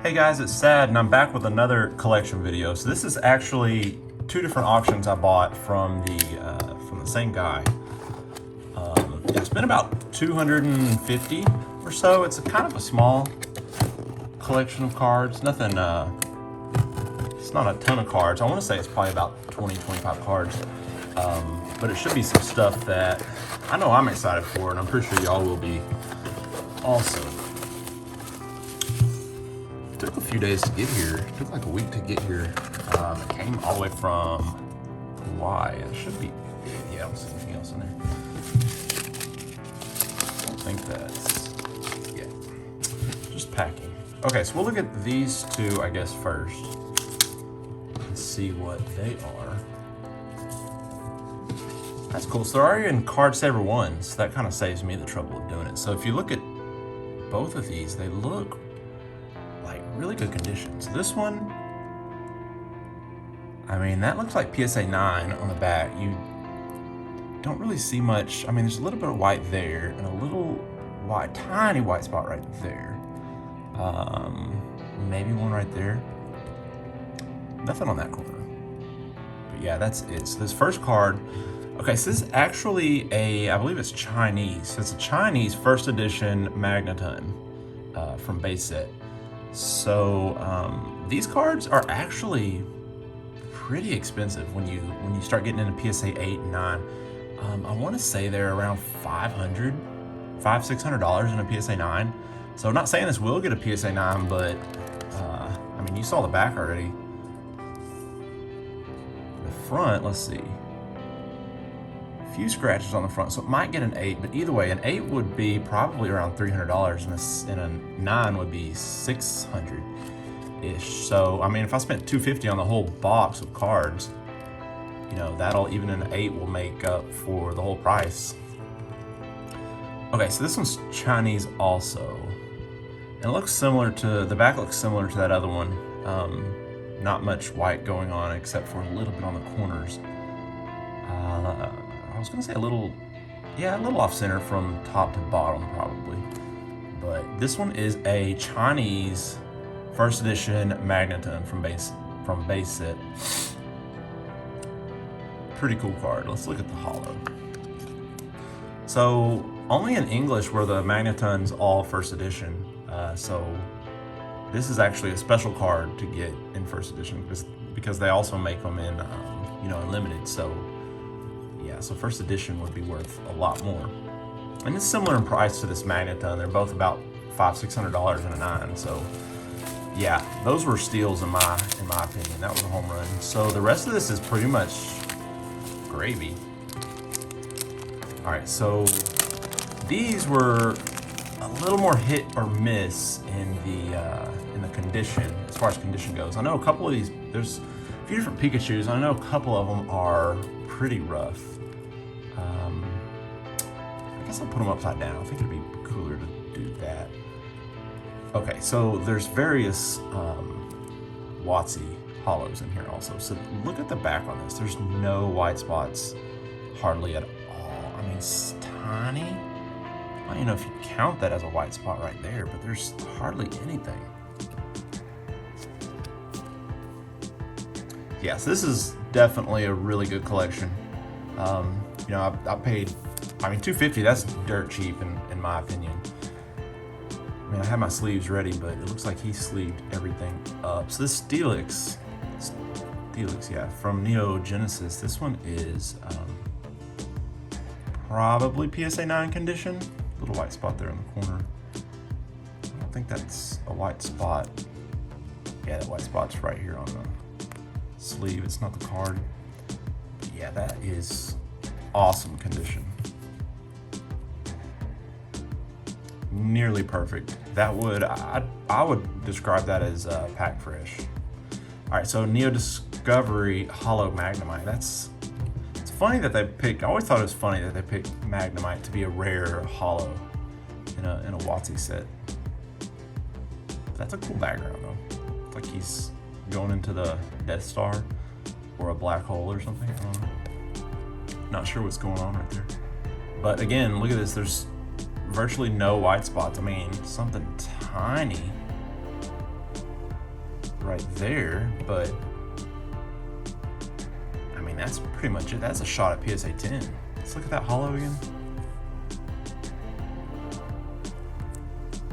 Hey guys, it's Sad and I'm back with another collection video. So this is actually two different auctions I bought from the same guy. Yeah, I spent about 250 or so. It's kind of a small collection of cards. Nothing, it's not a ton of cards. I want to say it's probably about 20-25 cards. But it should be some stuff that I know I'm excited for, and I'm pretty sure y'all will be also. It took a few days to get here. It took like a week to get here. It came all the way from Hawaii. It should be, yeah, I don't see anything else in there. I don't think that's, yeah, just packing. Okay, so we'll look at these two, I guess, first and see what they are. That's cool. So they're already in Card Saver 1, so that kind of saves me the trouble of doing it. So if you look at both of these, they look like really good conditions. This one, I mean, that looks like PSA 9 on the back. You don't really see much. I mean, there's a little bit of white there and a little white, tiny white spot right there. Maybe one right there. Nothing on that corner. But yeah, that's it. So this first card, okay, so this is actually I believe it's Chinese. It's a Chinese first edition Magneton from base set. So these cards are actually pretty expensive when you start getting into PSA 8 and 9. I want to say they're around $600 in a PSA 9. So I'm not saying this will get a PSA 9, but I mean, you saw the back already. The front, let's see. Few scratches on the front, so it might get an 8, but either way, an 8 would be probably around $300 and a 9 would be $600-ish. So, I mean, if I spent $250 on the whole box of cards, you know, that'll, even an 8 will make up for the whole price. Okay, so this one's Chinese also. And it looks similar to, the back looks similar to that other one. Not much white going on except for a little bit on the corners. I was gonna say a little off center from top to bottom probably. But this one is a Chinese first edition Magneton from base set. Pretty cool card. Let's look at the holo. So only in English were the Magnetons all first edition. So this is actually a special card to get in first edition because they also make them in in limited. So yeah, so first edition would be worth a lot more. And it's similar in price to this Magneton. They're both about $500-600 in a 9. So yeah, those were steals in my opinion. That was a home run. So the rest of this is pretty much gravy. All right, so these were a little more hit or miss in the condition, as far as condition goes. I know a couple of these, there's a few different Pikachus. I know a couple of them are pretty rough. I guess I'll put them upside down. I think it'd be cooler to do that. Okay, so there's various WotC holos in here also. So look at the back on this. There's no white spots hardly at all. I mean, it's tiny. I don't even know if you count that as a white spot right there, but there's hardly anything. Yeah, so this is definitely a really good collection. I paid, $250, that's dirt cheap in my opinion. I mean, I have my sleeves ready, but it looks like he sleeved everything up. So this Steelix, yeah, from Neo Genesis, this one is probably PSA 9 condition. Little white spot there in the corner. I don't think that's a white spot. Yeah, that white spot's right here on the sleeve. It's not the card. But yeah, that is awesome condition. Nearly perfect. That would, I would describe that as pack fresh. All right, so Neo Discovery Holo Magnemite. It's funny that they picked, I always thought it was funny that they picked Magnemite to be a rare holo in a WotC set. That's a cool background though. It's like he's going into the Death Star or a black hole or something. I don't know. Not sure what's going on right there. But again, look at this. There's virtually no white spots. I mean, something tiny right there, but I mean, that's pretty much it. That's a shot at PSA 10. Let's look at that hollow again.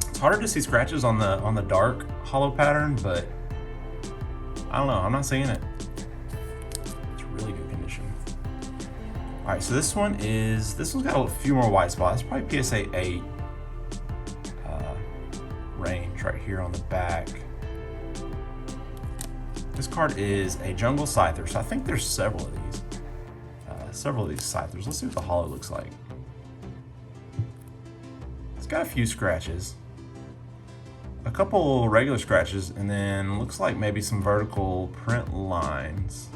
It's harder to see scratches on the dark hollow pattern, but I don't know, I'm not seeing it. It's really good condition. All right, so this one's got a few more white spots, probably PSA 8 range right here on the back. This card is a jungle scyther, so I think there's several of these. Several of these scythers. Let's see what the hollow looks like. It's got a few scratches. A couple regular scratches, and then looks like maybe some vertical print lines.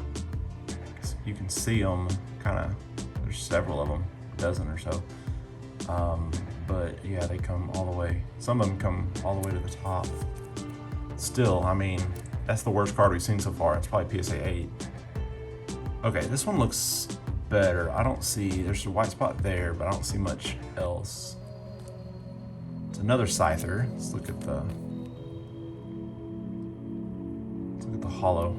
You can see them kind of, there's several of them, a dozen or so. But yeah, they come all the way. Some of them come all the way to the top. Still, I mean, that's the worst card we've seen so far. It's probably PSA 8. Okay, this one looks better. I don't see, there's a white spot there, but I don't see much else. It's another scyther. Let's look at the hollow.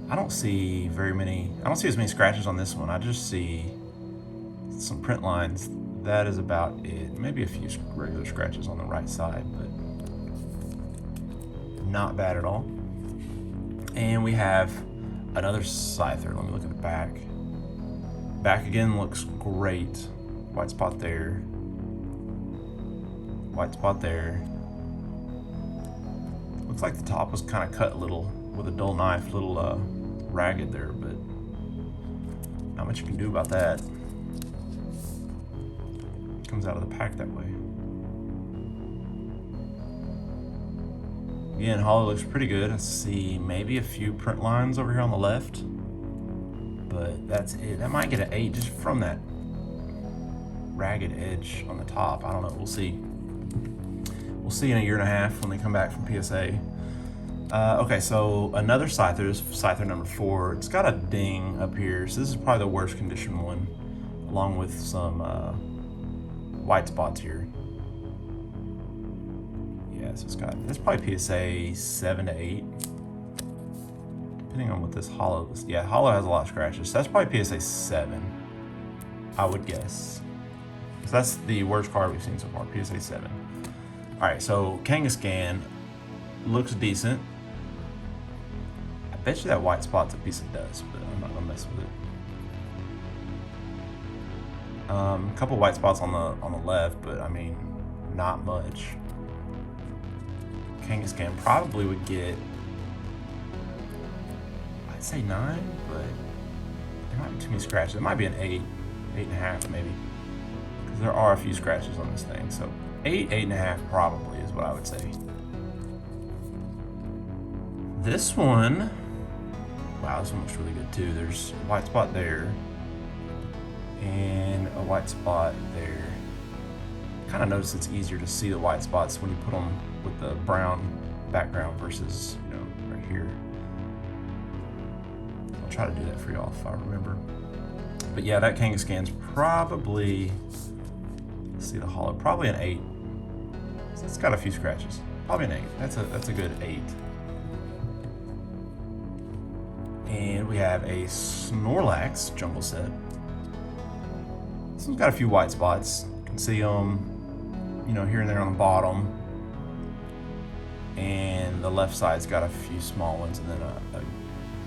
I don't see as many scratches on this one. I just see some print lines. That is about it. Maybe a few regular scratches on the right side, but not bad at all. And we have another scyther. Let me look at the back. Back again looks great. White spot there. White spot there. Looks like the top was kind of cut a little with a dull knife, a little ragged there, but not much you can do about that. Comes out of the pack that way. Again, hollow looks pretty good. I see maybe a few print lines over here on the left, but that's it. That might get an 8 just from that ragged edge on the top. I don't know. We'll see. We'll see in a year and a half when they come back from PSA. Okay, so another scyther, this is scyther number 4. It's got a ding up here, so this is probably the worst condition one, along with some white spots here. Yeah, so that's probably PSA 7 to 8, depending on what this hollow is. Yeah, hollow has a lot of scratches, so that's probably PSA 7, I would guess. So that's the worst card we've seen so far, PSA 7. All right, so Kangaskhan looks decent. I bet you that white spot's a piece of dust, but I'm not gonna mess with it. A couple white spots on the left, but I mean, not much. Kangaskhan probably would get, I'd say 9, but there might be too many scratches. It might be an 8, 8.5 maybe, because there are a few scratches on this thing. So 8, 8.5 probably is what I would say. This one, wow, this one looks really good too. There's a white spot there and a white spot there. Kind of notice it's easier to see the white spots when you put them with the brown background versus, you know, right here. I'll try to do that for y'all if I remember. But yeah, that Kangaskhan's probably, let's see the hollow, probably an 8. So it's got a few scratches. Probably an 8. That's a good 8. And we have a Snorlax jungle set. This one's got a few white spots. You can see them, you know, here and there on the bottom. And the left side's got a few small ones, and then a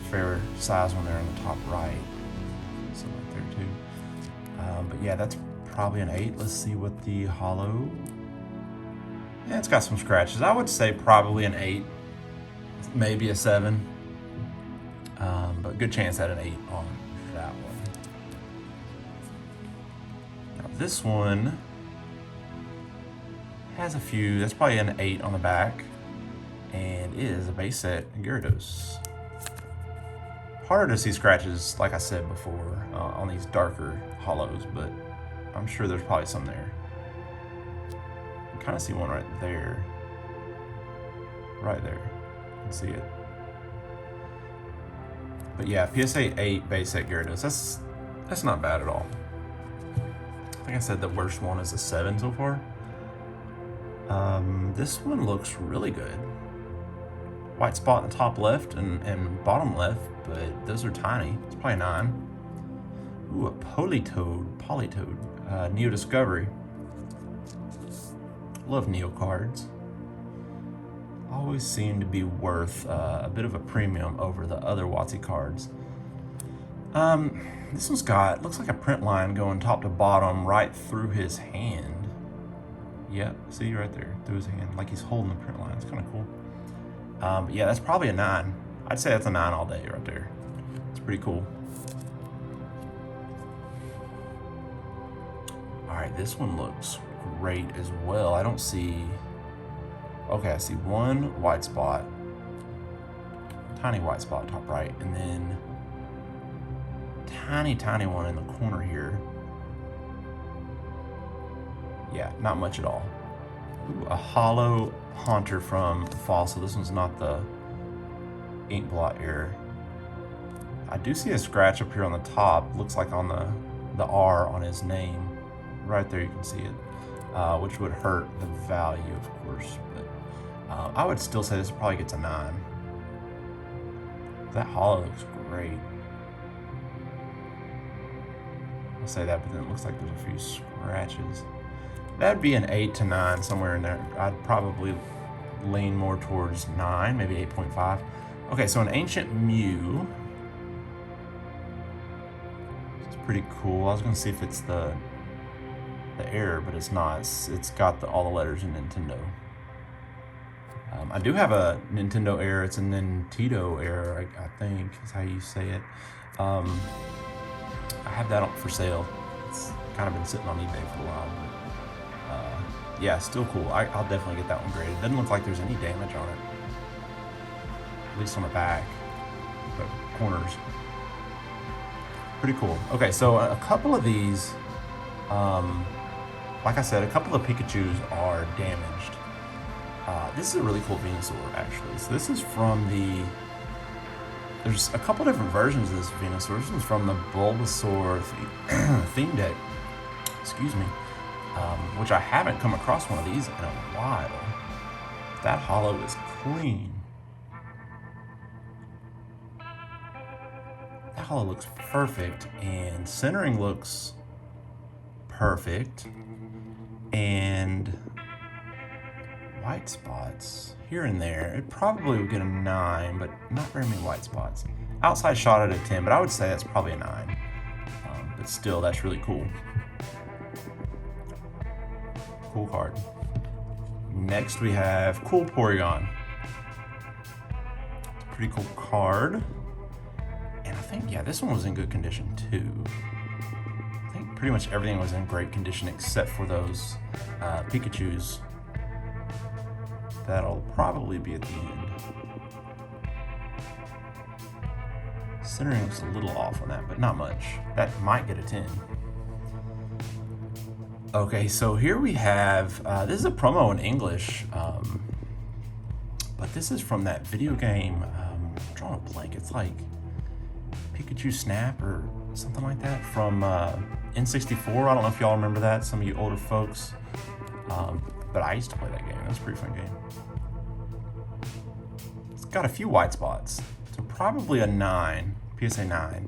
fair size one there on the top right. So right there too. But yeah, that's probably an 8. Let's see what the hollow. Yeah, it's got some scratches. I would say probably an 8, maybe a 7. But good chance at an 8 on that one. Now this one has a few, that's probably an 8 on the back, and is a base set Gyarados. Harder to see scratches, like I said before, on these darker hollows, but I'm sure there's probably some there. I kind of see one right there. Right there. You can see it. But yeah, PSA 8 base set Gyarados, that's not bad at all. I think I said the worst one is a 7 so far. This one looks really good. white spot in the top left and bottom left, but those are tiny. It's probably 9. Ooh, a Polytoad, Neo Discovery. Love Neo cards. Always seem to be worth a bit of a premium over the other WotC cards. This one's got, looks like a print line going top to bottom right through his hand. Yep, see right there, through his hand, like he's holding the print line. It's kind of cool. But yeah, that's probably a 9. I'd say that's a 9 all day right there. It's pretty cool. All right, this one looks great as well. I don't see, okay, I see one white spot, tiny white spot top right, and then tiny one in the corner here. Yeah, not much at all. Ooh, a hollow Haunter from Fossil. This one's not the ink blot error. I do see a scratch up here on the top. Looks like on the R on his name. Right there you can see it, which would hurt the value, of course. But I would still say this probably gets a 9. That hollow looks great. I'll say that, but then it looks like there's a few scratches. That'd be an 8 to 9, somewhere in there. I'd probably lean more towards 9, maybe 8.5. Okay, so an Ancient Mew. It's pretty cool. I was gonna see if it's the error, but it's not. It's got all the letters in Nintendo. I do have a Nintendo error. It's a Nintendo error, I think is how you say it. I have that for sale. It's kind of been sitting on eBay for a while, but yeah, still cool. I'll definitely get that one graded. Doesn't look like there's any damage on it, at least on the back, the corners. Pretty cool. Okay, so a couple of these, like I said, a couple of Pikachus are damaged. This is a really cool Venusaur, actually. So this is from there's a couple different versions of this Venusaur. This one's from the Bulbasaur theme deck, excuse me, which I haven't come across one of these in a while. That hollow is clean. That hollow looks perfect, and centering looks perfect, and white spots here and there. It probably would get a 9, but not very many white spots. Outside shot at a 10, but I would say that's probably a 9. But still, that's really cool. Cool card. Next we have Cool Porygon. It's a pretty cool card. And I think, yeah, this one was in good condition too. I think pretty much everything was in great condition except for those Pikachus. That'll probably be at the end. Centering looks a little off on that, but not much. That might get a 10. Okay, so here we have, this is a promo in English, but this is from that video game, I'm drawing a blank, it's like Pikachu Snap or something like that from N64. I don't know if y'all remember that, some of you older folks, but I used to play that game. It was a pretty fun game. It's got a few white spots, so probably a 9, PSA 9,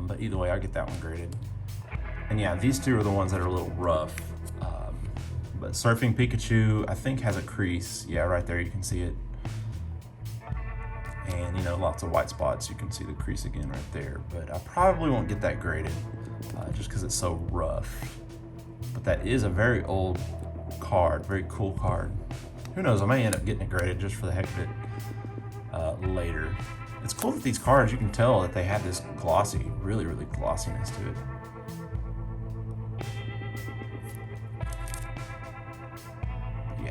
but either way, I'll get that one graded. And yeah, these two are the ones that are a little rough. But Surfing Pikachu, I think, has a crease. Yeah, right there, you can see it. And, you know, lots of white spots. You can see the crease again right there. But I probably won't get that graded just because it's so rough. But that is a very old card, very cool card. Who knows, I may end up getting it graded just for the heck of it later. It's cool that these cards, you can tell that they have this glossy, really glossiness to it.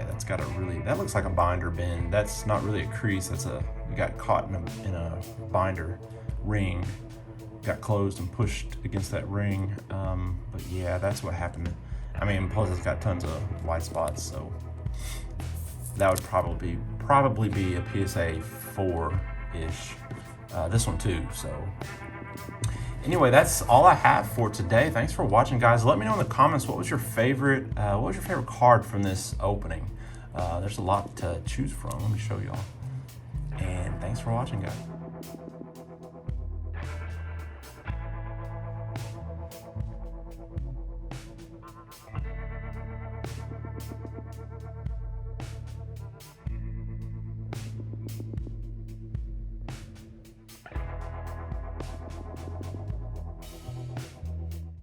That's got a really, that looks like a binder bend. That's not really a crease, that's it got caught in a binder ring, got closed and pushed against that ring. But yeah, that's what happened. I mean, plus it's got tons of white spots, so that would probably be a PSA 4-ish. This one too, so. Anyway, that's all I have for today. Thanks for watching, guys. Let me know in the comments what was your favorite card from this opening. There's a lot to choose from. Let me show y'all. Thanks for watching, guys.